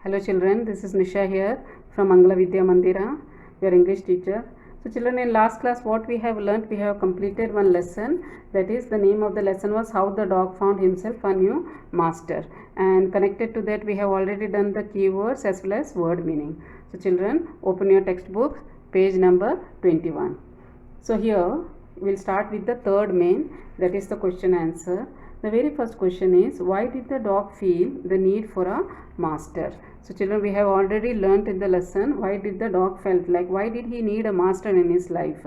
Hello children, this is Nisha here from Mangala Vidya Mandira, your English teacher. So children, in last class what we have learnt, we have completed one lesson. That is, the name of the lesson was How the Dog Found Himself a New Master. And connected to that we have already done the keywords as well as word meaning. So children, open your textbook, page number 21. So here we will start with the third main, that is the question answer. The very first question is, why did the dog feel the need for a master? So children, we have already learnt in the lesson, why did the dog felt like, why did he need a master in his life?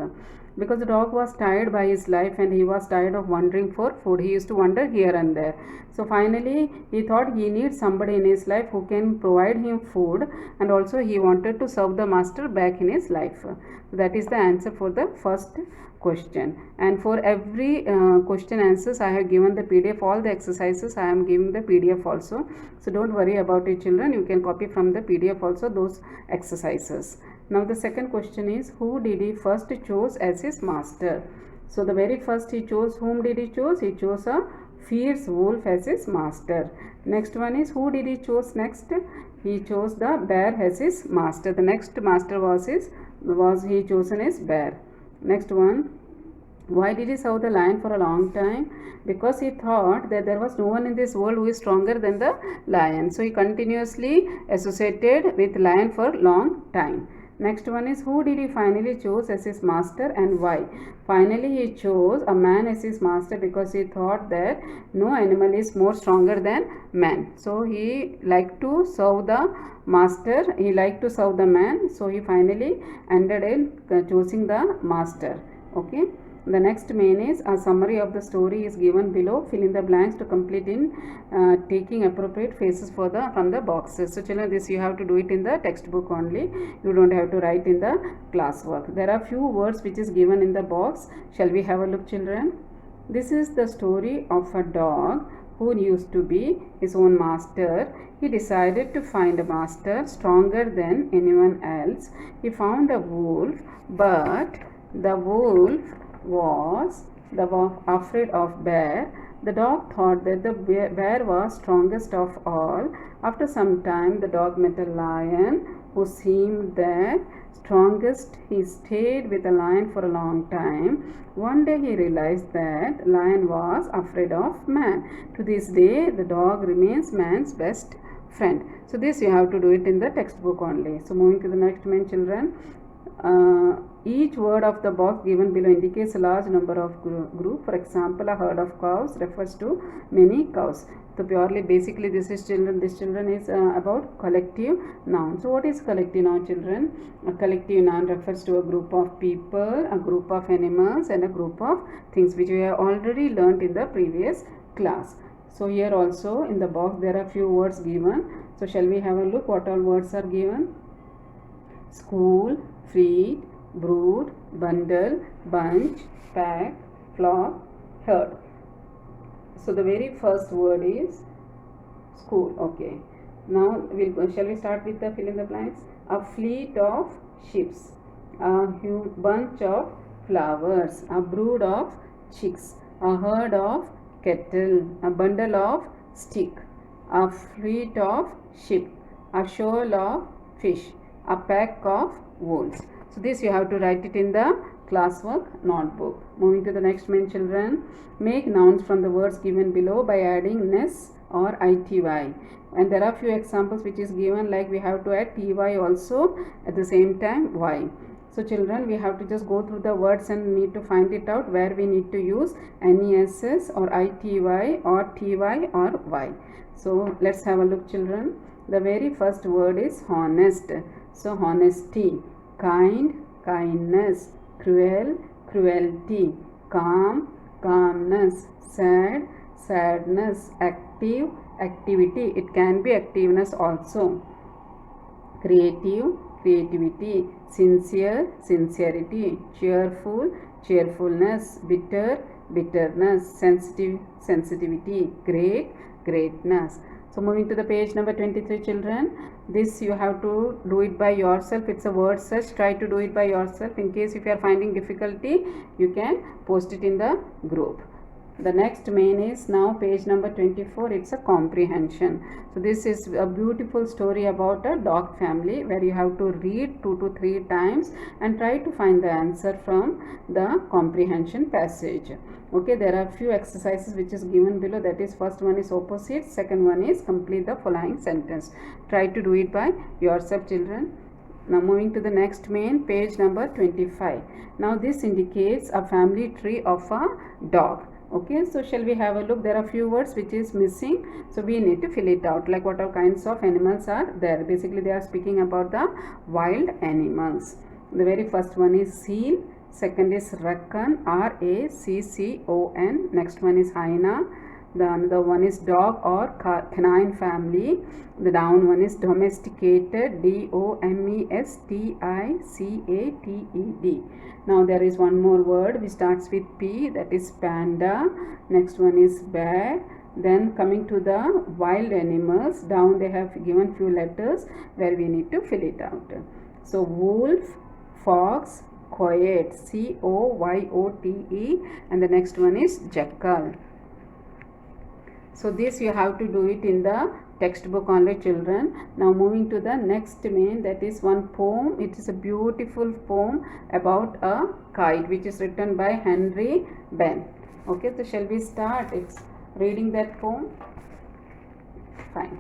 Because the dog was tired by his life and he was tired of wandering for food. He used to wander here and there. So finally he thought he needs somebody in his life who can provide him food, and also he wanted to serve the master back in his life. That is the answer for the first question. And for every question answers I have given the PDF, all the exercises I am giving the PDF also. So don't worry about it children, you can copy from the PDF also those exercises. Now the second question is, who did he first chose as his master? So the very first he chose, whom did he chose? He chose a fierce wolf as his master. Next one is, who did he chose next? He chose the bear as his master. The next master was he chosen as bear. Next one, why did he serve the lion for a long time? Because he thought that there was no one in this world who is stronger than the lion. So he continuously associated with lion for long time. Next one is, who did he finally choose as his master and why? Finally he chose a man as his master because he thought that no animal is more stronger than man. So he liked to serve the master, he liked to serve the man, so he finally ended in choosing the master. Okay. The next main is, a summary of the story is given below. Fill in the blanks to complete in taking appropriate faces from the boxes. So children, this you have to do it in the textbook only. You don't have to write in the classwork. There are few words which is given in the box. Shall we have a look children? This is the story of a dog who used to be his own master. He decided to find a master stronger than anyone else. He found a wolf, but the wolf was afraid of bear. The dog thought that the bear was strongest of all. After some time the dog met a lion who seemed the strongest. He stayed with the lion for a long time. One day he realized that lion was afraid of man. To this day the dog remains man's best friend. So this you have to do it in the textbook only. So moving to the next main children. Each word of the box given below indicates a large number of group. For example, a herd of cows refers to many cows. So purely basically this is about collective noun. So what is collective noun children? A collective noun refers to a group of people, a group of animals and a group of things, which we have already learnt in the previous class. So here also in the box there are few words given. So shall we have a look what all words are given? School, feed, brood, bundle, bunch, pack, flock, herd. So the very first word is school. Okay. Now shall we start with the fill in the blanks? A fleet of ships, a bunch of flowers, a brood of chicks, a herd of cattle, a bundle of stick, a fleet of ship, a shoal of fish, a pack of wolves. So this you have to write it in the classwork notebook. Moving to the next main children. Make nouns from the words given below by adding ness or ity. And there are few examples which is given, like we have to add ty also at the same time y. So children, we have to just go through the words and need to find it out where we need to use ness or ity or ty or y. So let's have a look children. The very first word is honest. So honesty, kind, kindness, cruel, cruelty, calm, calmness, sad, sadness, active, activity. It can be activeness also. Creative, creativity, sincere, sincerity, cheerful, cheerfulness, bitter, bitterness, sensitive, sensitivity, great, greatness. So moving to the page number 23 children, this you have to do it by yourself. It's a word search. Try to do it by yourself. In case if you are finding difficulty, you can post it in the group. The next main is now page number 24. It's a comprehension. So this is a beautiful story about a dog family where you have to read 2 to 3 times and try to find the answer from the comprehension passage. Okay, there are few exercises which is given below. That is, first one is opposite, second one is complete the following sentence. Try to do it by yourself, children. Now moving to the next main, page number 25. Now this indicates a family tree of a dog. Okay, so shall we have a look? There are few words which is missing, so we need to fill it out, like what all kinds of animals are there. Basically they are speaking about the wild animals. The very first one is seal, second is raccoon, RACCON, next one is hyena, the another one is dog or canine family, the down one is domesticated, DOMESTICATED. Now there is one more word which starts with P, that is panda, next one is bear. Then coming to the wild animals, down they have given few letters where we need to fill it out. So wolf, fox, coyote, COYOTE, and the next one is jackal. So this you have to do it in the textbook only, children. Now moving to the next main, that is one poem. It is a beautiful poem about a kite which is written by Henry Benn. Okay, so shall we start reading that poem? Fine.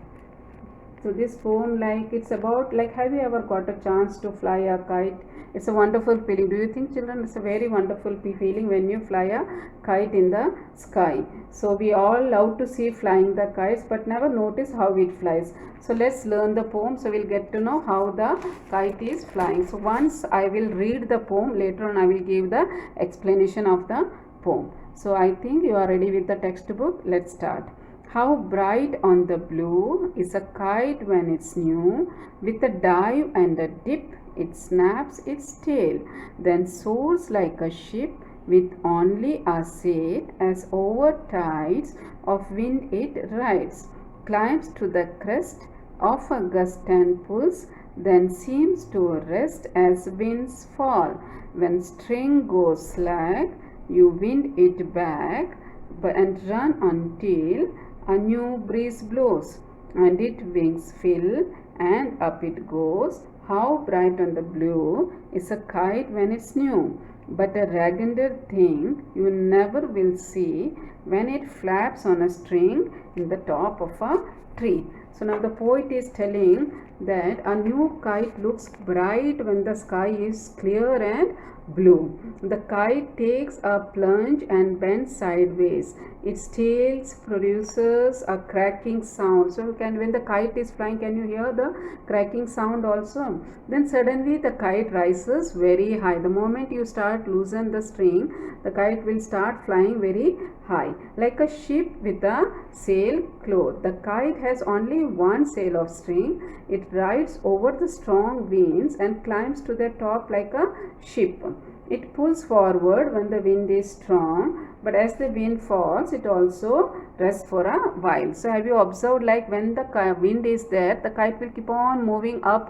So this poem, like, it's about, like, have you ever got a chance to fly a kite? It's a wonderful feeling. Do you think, children, it's a very wonderful feeling when you fly a kite in the sky? So we all love to see flying the kites but never notice how it flies. So let's learn the poem, so we'll get to know how the kite is flying. So once I will read the poem, later on I will give the explanation of the poem. So I think you are ready with the textbook. Let's start. How bright on the blue is a kite when it's new, with a dive and a dip it snaps its tail, then soars like a ship with only a sail, as over tides of wind it rides, climbs to the crest of a gust and pulls, then seems to rest as winds fall. When string goes slack, you wind it back and run until a new breeze blows, and its wings fill and up it goes. How bright on the blue is a kite when it's new, but a raggeder thing you never will see when it flaps on a string in the top of a tree. So now the poet is telling that a new kite looks bright when the sky is clear and blue. The kite takes a plunge and bends sideways. Its tail produces a cracking sound. So when the kite is flying, can you hear the cracking sound also? Then suddenly the kite rises very high. The moment you start loosen the string, the kite will start flying very high, like a ship with a sail closed. The kite has only one sail of string. It rides over the strong winds and climbs to the top like a ship. It pulls forward when the wind is strong, but as the wind falls, it also rests for a while. So have you observed, like, when the wind is there, the kite will keep on moving up.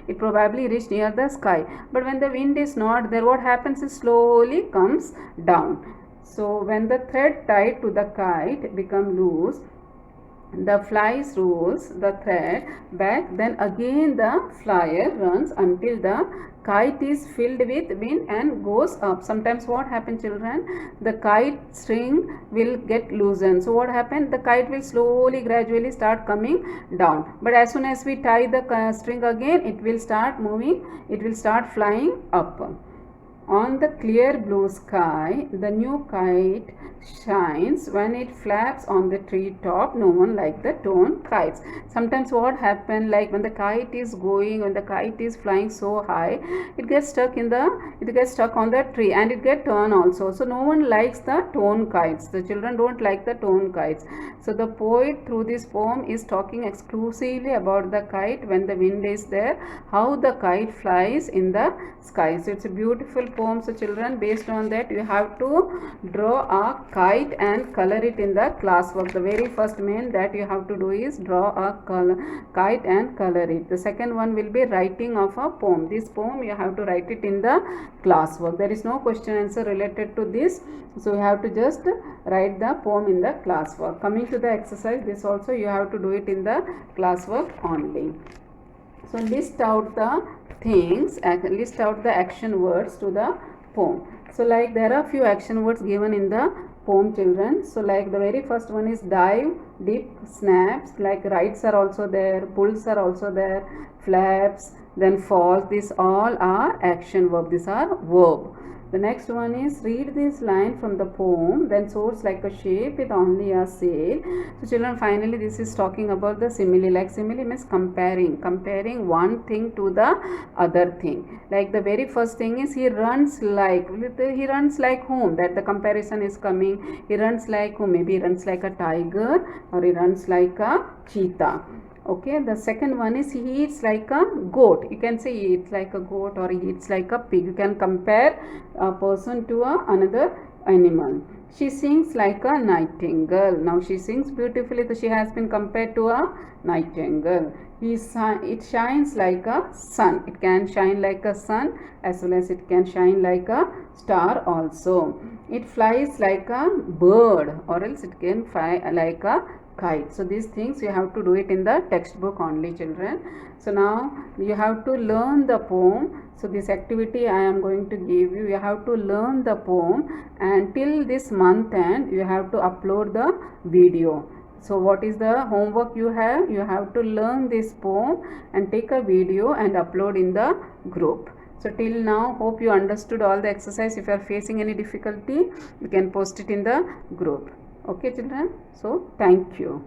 It probably reach near the sky. But when the wind is not there, what happens is slowly comes down. So when the thread tied to the kite become loose, the flies rolls the thread back, then again the flyer runs until the kite is filled with wind and goes up. Sometimes what happens, children, the kite string will get loosened. So what happens, the kite will slowly gradually start coming down, but as soon as we tie the string again, it will start moving, it will start flying up. On the clear blue sky, the new kite shines when it flaps on the tree top. No one like the torn kites. Sometimes what happens, like when the kite is going, when the kite is flying so high, it gets stuck on the tree and it gets torn also. So no one likes the torn kites. The children don't like the torn kites. So the poet through this poem is talking exclusively about the kite when the wind is there, how the kite flies in the sky. So it's a beautiful poem. So children, based on that you have to draw a kite and color it in the classwork. The very first main that you have to do is draw a kite and color it. The second one will be writing of a poem. This poem you have to write it in the classwork. There is no question answer related to this, so you have to just write the poem in the classwork. Coming to the exercise, this also you have to do it in the classwork only. So list out the things, list out the action words to the poem. So like there are few action words given in the poem, children. So like the very first one is dive, dip, snaps. Like rides are also there, pulls are also there, flaps, then falls. These all are action verb. These are verb. The next one is read this line from the poem, then soars like a shape with only a sail. So children, finally this is talking about the simile. Like simile means comparing one thing to the other thing. Like the very first thing is he runs like whom? That the comparison is coming. He runs like whom? Maybe he runs like a tiger or he runs like a cheetah. Okay, the second one is he eats like a goat. You can say he eats like a goat or he eats like a pig. You can compare a person to another animal. She sings like a nightingale. Now she sings beautifully, so she has been compared to a nightingale. It shines like a sun. It can shine like a sun as well as it can shine like a star also. It flies like a bird or else it can fly like a kite. So these things you have to do it in the textbook only, children. So now you have to learn the poem. So this activity I am going to give you. You have to learn the poem, and till this month end you have to upload the video. So what is the homework you have? You have to learn this poem and take a video and upload in the group. So till now, hope you understood all the exercise. If you are facing any difficulty, you can post it in the group. Okay children, so thank you.